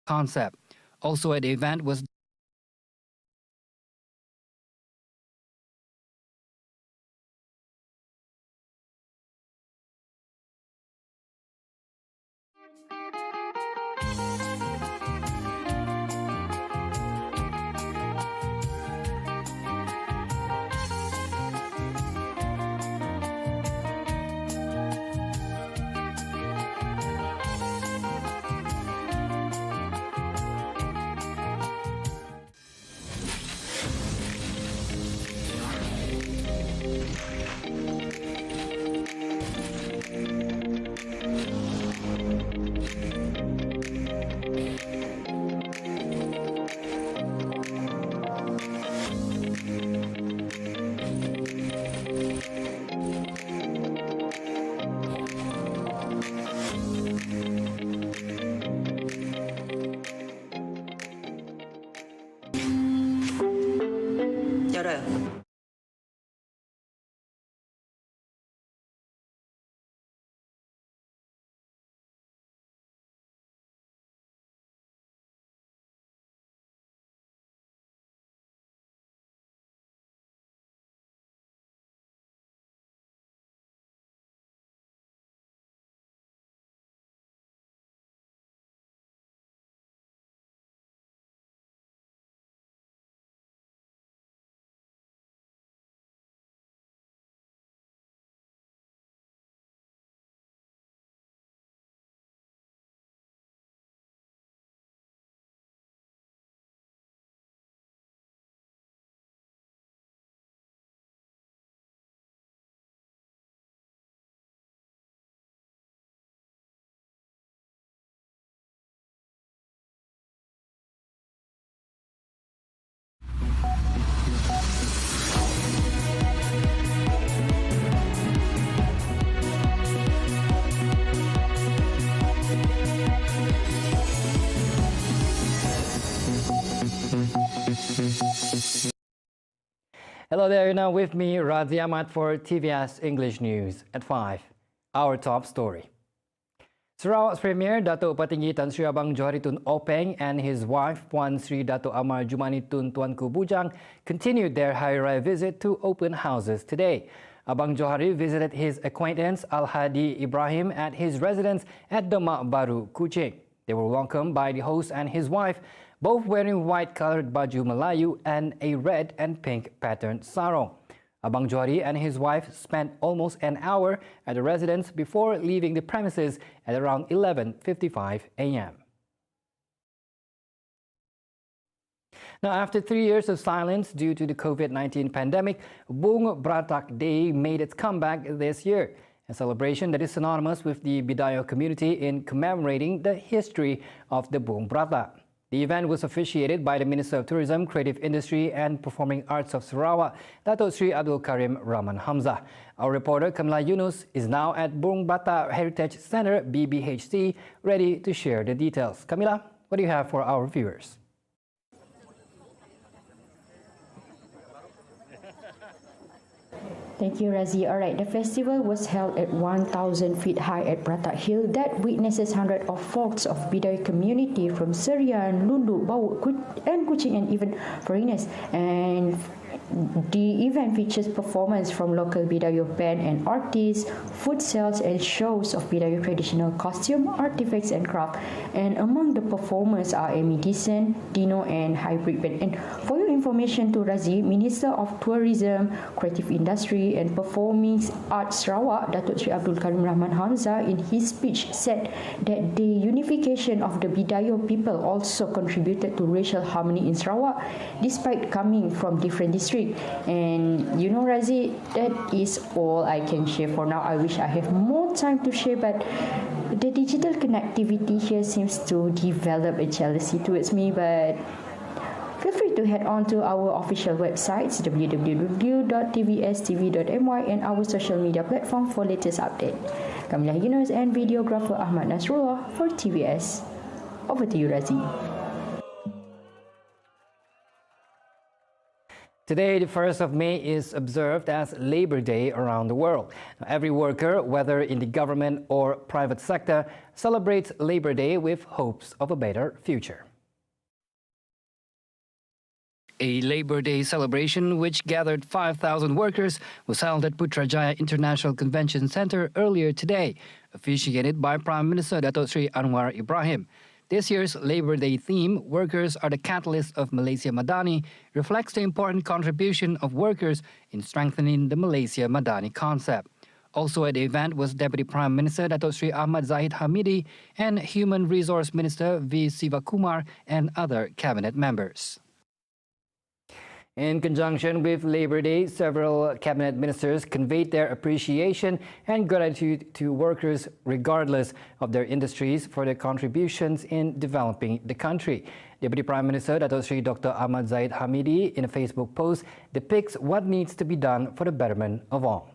concept. Also at the event was 열어요. Hello there, you're now with me, Razi Ahmad for TVS English News at 5. Our top story. Sarawak's Premier Datuk Petinggi Tan Sri Abang Johari Tun Openg and his wife Puan Sri Datuk Amar Jumani Tun Tuanku Bujang continued their Hari Raya visit to open houses today. Abang Johari visited his acquaintance Al-Hadi Ibrahim at his residence at Demak Baru, Kuching. They were welcomed by the host and his wife, both wearing white-coloured baju Melayu and a red and pink patterned sarong. Abang Johari and his wife spent almost an hour at the residence before leaving the premises at around 11:55 a.m. Now, after 3 years of silence due to the COVID-19 pandemic, BUNG BRATAK Day made its comeback this year, a celebration that is synonymous with the Bidayo community in commemorating the history of the BUNG BRATAK. The event was officiated by the Minister of Tourism, Creative Industry and Performing Arts of Sarawak, Dato Sri Abdul Karim Rahman Hamzah. Our reporter Kamila Yunus is now at BUNG BRATAK Heritage Center, BBHC, ready to share the details. Kamila, what do you have for our viewers? Thank you, Razi. All right, the festival was held at 1,000 feet high at BRATAK Hill that witnesses hundreds of folks of Bidayo community from Serian, Lundu, Bawut, and Kuching, and even foreigners. And the event features performance from local Bidayo band and artists, food sales and shows of Bidayo traditional costume, artifacts and craft. And among the performers are Amy Dixon, Dino and Hybrid Band. And for your information to Razi, Minister of Tourism, Creative Industry and Performing Arts Sarawak, Datuk Sri Abdul Karim Rahman Hamzah, in his speech said that the unification of the Bidayo people also contributed to racial harmony in Sarawak despite coming from different districts. And you know, Razi, that is all I can share for now. I wish I have more time to share, but the digital connectivity here seems to develop a jealousy towards me. But feel free to head on to our official websites www.tvstv.my and our social media platform for latest update. Kamila Yunus and videographer Ahmad Nasrullah for TVS. Over to you, Razi. Today, the 1st of May, is observed as Labor Day around the world. Every worker, whether in the government or private sector, celebrates Labor Day with hopes of a better future. A Labor Day celebration which gathered 5,000 workers was held at Putrajaya International Convention Center earlier today, officiated by Prime Minister Datuk Sri Anwar Ibrahim. This year's Labor Day theme, Workers are the Catalyst of Malaysia Madani, reflects the important contribution of workers in strengthening the Malaysia Madani concept. Also at the event was Deputy Prime Minister Datuk Sri Ahmad Zahid Hamidi and Human Resource Minister V. Sivakumar and other cabinet members. In conjunction with Labor Day, several cabinet ministers conveyed their appreciation and gratitude to workers regardless of their industries for their contributions in developing the country. Deputy Prime Minister Datuk Sri Dr. Ahmad Zahid Hamidi, in a Facebook post, depicts what needs to be done for the betterment of all.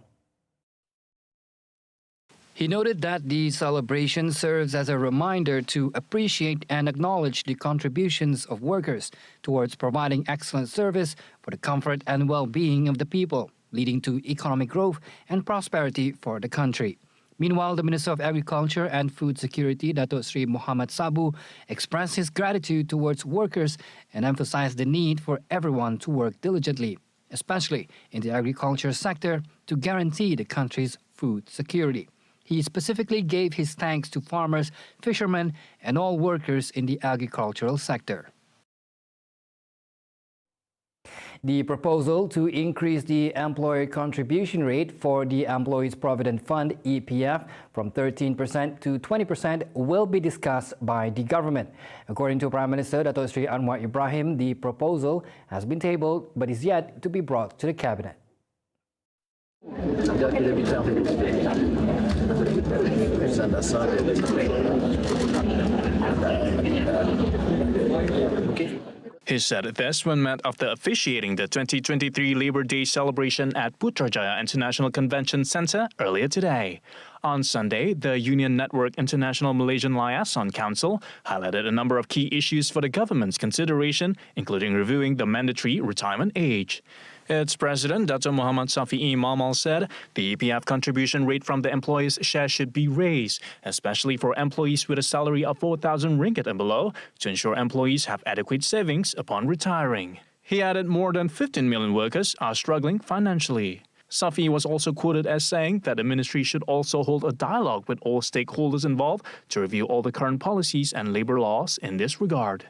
He noted that the celebration serves as a reminder to appreciate and acknowledge the contributions of workers towards providing excellent service for the comfort and well-being of the people, leading to economic growth and prosperity for the country. Meanwhile, the Minister of Agriculture and Food Security, Datuk Sri Muhammad Sabu, expressed his gratitude towards workers and emphasized the need for everyone to work diligently, especially in the agriculture sector, to guarantee the country's food security. He specifically gave his thanks to farmers, fishermen, and all workers in the agricultural sector. The proposal to increase the employer contribution rate for the Employees Provident Fund (EPF) from 13% to 20% will be discussed by the government. According to Prime Minister Datuk Sri Anwar Ibrahim, the proposal has been tabled but is yet to be brought to the cabinet. He said this when met after officiating the 2023 Labor Day celebration at Putrajaya International Convention Center earlier today. On Sunday, the Union Network International Malaysian Liaison Council highlighted a number of key issues for the government's consideration, including reviewing the mandatory retirement age. Its president, Dr. Muhammad Safi'i Mamal, said the EPF contribution rate from the employer's share should be raised, especially for employees with a salary of 4,000 ringgit and below, to ensure employees have adequate savings upon retiring. He added more than 15 million workers are struggling financially. Safi was also quoted as saying that the ministry should also hold a dialogue with all stakeholders involved to review all the current policies and labor laws in this regard.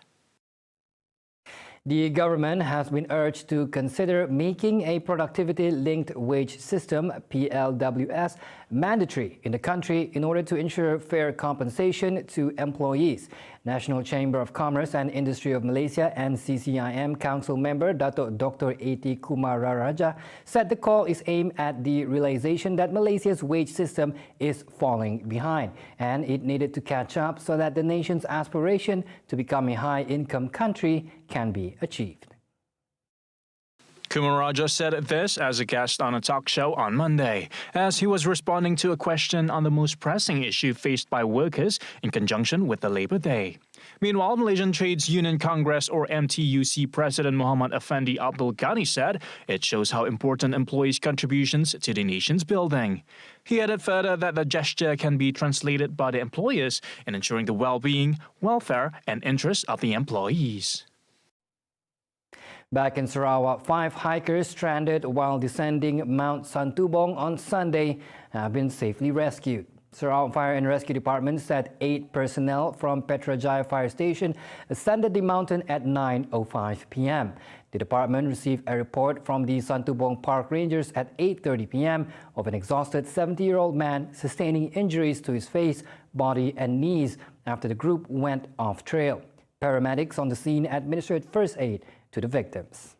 The government has been urged to consider making a productivity-linked wage system, PLWS, mandatory in the country in order to ensure fair compensation to employees. National Chamber of Commerce and Industry of Malaysia and CCIM Council member Datuk Dr. A.T. Kumararaja said the call is aimed at the realization that Malaysia's wage system is falling behind and it needed to catch up so that the nation's aspiration to become a high-income country can be achieved. Kumaraja said this as a guest on a talk show on Monday, as he was responding to a question on the most pressing issue faced by workers in conjunction with the Labor Day. Meanwhile, Malaysian Trades Union Congress or MTUC President Muhammad Effendi Abdul Ghani said it shows how important employees' contributions to the nation's building. He added further that the gesture can be translated by the employers in ensuring the well-being, welfare and interests of the employees. Back in Sarawak, 5 hikers stranded while descending Mount Santubong on Sunday have been safely rescued. Sarawak Fire and Rescue Department said 8 personnel from Putrajaya Fire Station ascended the mountain at 9:05 p.m. The department received a report from the Santubong Park Rangers at 8:30 p.m. of an exhausted 70-year-old man sustaining injuries to his face, body and knees after the group went off trail. Paramedics on the scene administered first aid to the victims.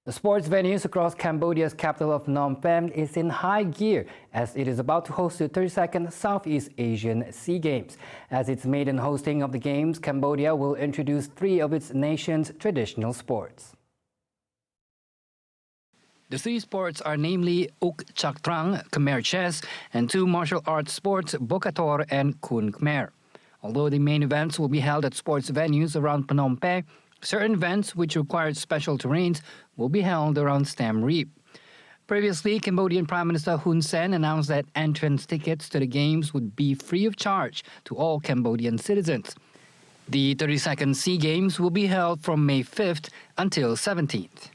The sports venues across Cambodia's capital of Phnom Penh is in high gear as it is about to host the 32nd Southeast Asian SEA Games. As its maiden hosting of the Games, Cambodia will introduce 3 of its nation's traditional sports. The 3 sports are namely Uk Chak Trang, Khmer Chess, and 2 martial arts sports, Bokator and Kun Khmer. Although the main events will be held at sports venues around Phnom Penh, Certain events which required special terrains will be held around Siem Reap. Previously, Cambodian Prime Minister Hun Sen announced that entrance tickets to the Games would be free of charge to all Cambodian citizens. The 32nd SEA Games will be held from May 5th until 17th.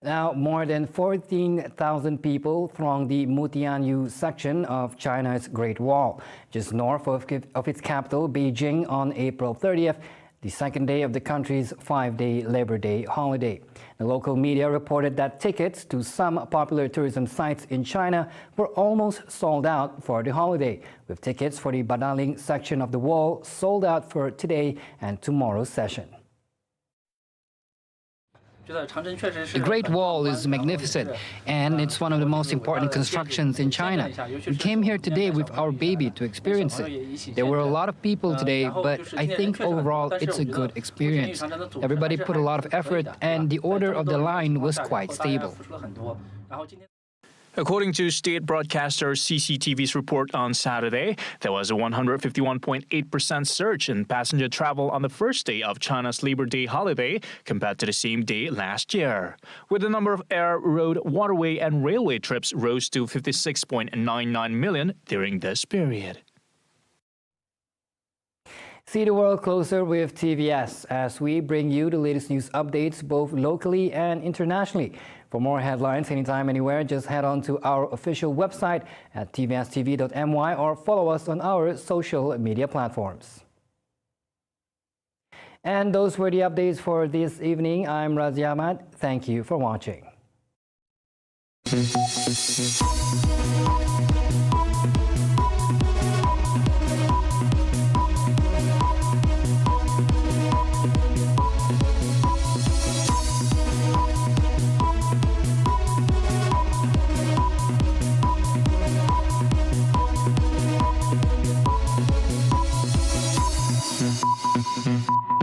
Now, more than 14,000 people thronged the Mutianyu section of China's Great Wall, just north of its capital, Beijing, on April 30th, the second day of the country's 5-day Labor Day holiday. The local media reported that tickets to some popular tourism sites in China were almost sold out for the holiday, with tickets for the Badaling section of the wall sold out for today and tomorrow's session. The Great Wall is magnificent, and it's one of the most important constructions in China. We came here today with our baby to experience it. There were a lot of people today, but I think overall it's a good experience. Everybody put a lot of effort, and the order of the line was quite stable. According to state broadcaster CCTV's report on Saturday, there was a 151.8% surge in passenger travel on the first day of China's Labor Day holiday compared to the same day last year, with the number of air, road, waterway and railway trips rose to 56.99 million during this period. See the world closer with TVS as we bring you the latest news updates both locally and internationally. For more headlines anytime, anywhere, just head on to our official website at tvstv.my or follow us on our social media platforms. And those were the updates for this evening. I'm Razi Ahmad. Thank you for watching.